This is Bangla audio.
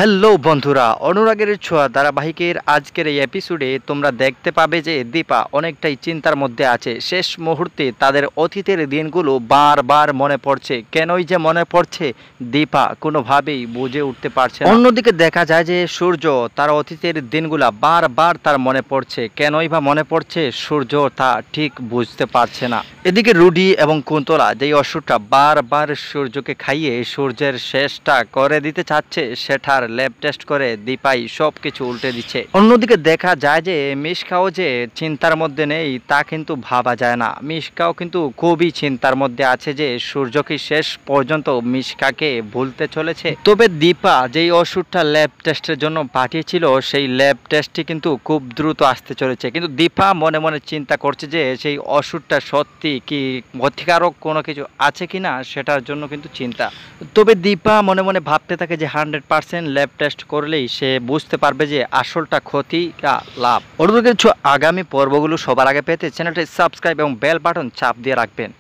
হ্যালো বন্ধুরা, অনুরাগের ছোঁয়া ধারাবাহিকের আজকের এই এপিসোডে তোমরা দেখতে পাবে যে দীপা অনেকটাই চিন্তার মধ্যে আছে। শেষ মুহূর্তে তাদের অতীতের দিনগুলো বারবার মনে পড়ছে। কেনই যে মনে পড়ছে দীপা কোনোভাবেই বুঝে উঠতে পারছে না। অন্যদিকে দেখা যায় যে সূর্য তার অতীতের দিনগুলা বারবার তার মনে পড়ছে। কেনই বা মনে পড়ছে সূর্য তা ঠিক বুঝতে পারছে না। এদিকে রুডি এবং কুন্তলা যেই ওষুধটা বারবার সূর্যকে খাইয়ে সূর্যের শেষটা করে দিতে চাচ্ছে, সেটার ল্যাব টেস্ট করে দীপাই সব কিছু উল্টে দিচ্ছে। অন্যদিকে দেখা যায় যে মিশকাও যে চিন্তার মধ্যে নেই তা কিন্তু ভাবা যায় না। মিশকাও কিন্তু খুবই চিন্তার মধ্যে আছে যে সূর্যকে শেষ পর্যন্ত মিশকাকে ভুলতে চলেছে। তবে দীপা যেই ওষুধটা ল্যাব টেস্টের জন্য পাঠিয়েছিল সেই ল্যাব টেস্টটি কিন্তু খুব দ্রুত আসতে চলেছে। কিন্তু দীপা মনে মনে চিন্তা করছে যে সেই ওষুধটা সত্যি কি ক্ষতিকারক কোনো কিছু আছে কিনা সেটার জন্য কিন্তু চিন্তা। তবে দীপা মনে মনে ভাবতে থাকে যে 100% ল্যাব টেস্ট করলেই সে বুঝতে পারবে যে আসলটা ক্ষতি না লাভ। অন্যদিকে আগামী পর্বগুলো সবার আগে পেতে চ্যানেলটি সাবস্ক্রাইব এবং বেল বাটন চাপ দিয়ে রাখবেন।